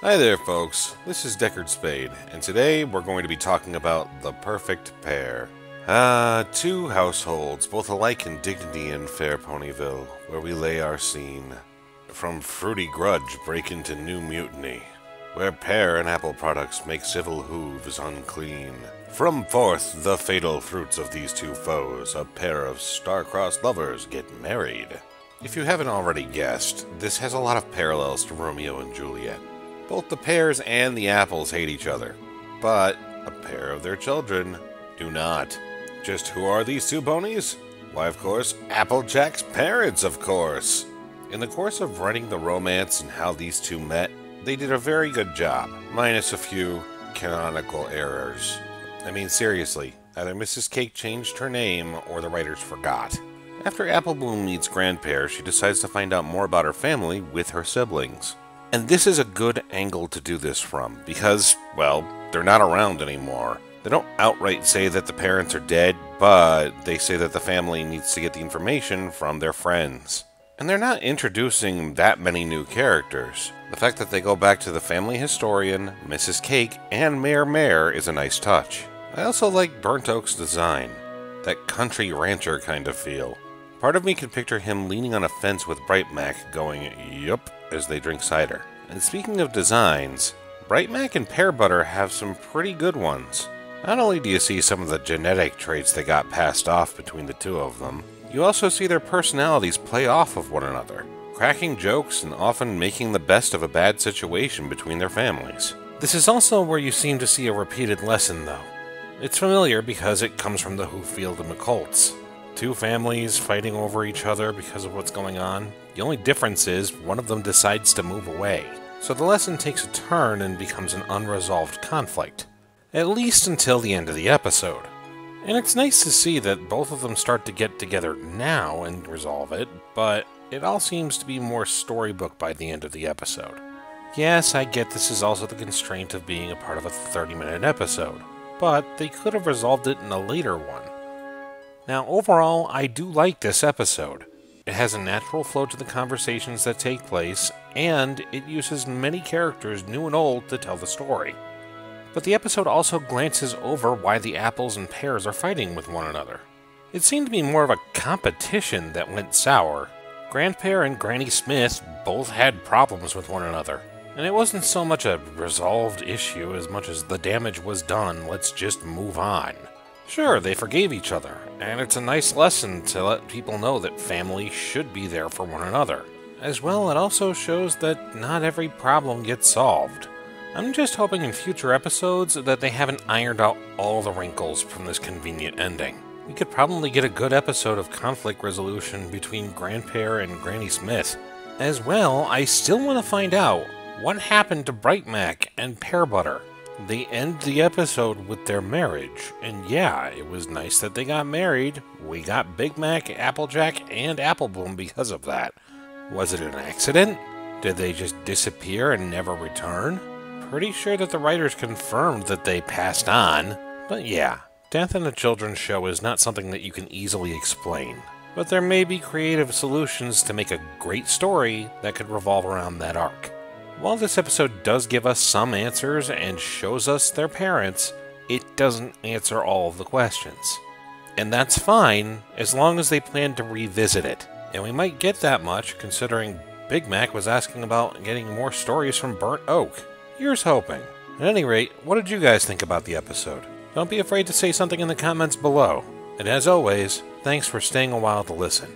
Hi there, folks. This is Deckard Spade, and today we're going to be talking about the perfect pair. Two households, both alike in dignity in fair Ponyville, where we lay our scene. From fruity grudge break into new mutiny, where pear and apple products make civil hooves unclean. From forth the fatal fruits of these two foes, a pair of star-crossed lovers get married. If you haven't already guessed, this has a lot of parallels to Romeo and Juliet. Both the pears and the apples hate each other, but a pair of their children do not. Just who are these two ponies? Why, of course, Applejack's parents, of course. In the course of writing the romance and how these two met, they did a very good job, minus a few canonical errors. I mean, seriously, either Mrs. Cake changed her name or the writers forgot. After Apple Bloom meets Grandpear, she decides to find out more about her family with her siblings. And this is a good angle to do this from, because, well, they're not around anymore. They don't outright say that the parents are dead, but they say that the family needs to get the information from their friends. And they're not introducing that many new characters. The fact that they go back to the family historian, Mrs. Cake, and Mayor is a nice touch. I also like Burnt Oak's design. That country rancher kind of feel. Part of me could picture him leaning on a fence with Bright Mac going, yup, as they drink cider. And speaking of designs, Bright Mac and Pear Butter have some pretty good ones. Not only do you see some of the genetic traits that got passed off between the two of them, you also see their personalities play off of one another, cracking jokes and often making the best of a bad situation between their families. This is also where you seem to see a repeated lesson, though. It's familiar because it comes from the Whofield and McColts. Two families fighting over each other because of what's going on. The only difference is one of them decides to move away. So the lesson takes a turn and becomes an unresolved conflict. At least until the end of the episode. And it's nice to see that both of them start to get together now and resolve it, but it all seems to be more storybook by the end of the episode. Yes, I get this is also the constraint of being a part of a 30-minute episode, but they could have resolved it in a later one. Now, overall, I do like this episode. It has a natural flow to the conversations that take place, and it uses many characters, new and old, to tell the story. But the episode also glances over why the apples and pears are fighting with one another. It seemed to be more of a competition that went sour. Grandpear and Granny Smith both had problems with one another, and it wasn't so much a resolved issue as much as the damage was done, let's just move on. Sure, they forgave each other, and it's a nice lesson to let people know that family should be there for one another. As well, it also shows that not every problem gets solved. I'm just hoping in future episodes that they haven't ironed out all the wrinkles from this convenient ending. We could probably get a good episode of conflict resolution between Grandpear and Granny Smith. As well, I still want to find out what happened to Bright Mac and Pear Butter. They end the episode with their marriage, and yeah, it was nice that they got married. We got Big Mac, Applejack, and Apple Bloom because of that. Was it an accident? Did they just disappear and never return? Pretty sure that the writers confirmed that they passed on. But yeah, death in a children's show is not something that you can easily explain. But there may be creative solutions to make a great story that could revolve around that arc. While this episode does give us some answers and shows us their parents, it doesn't answer all of the questions. And that's fine, as long as they plan to revisit it. And we might get that much, considering Big Mac was asking about getting more stories from Burnt Oak. Here's hoping. At any rate, what did you guys think about the episode? Don't be afraid to say something in the comments below. And as always, thanks for staying a while to listen.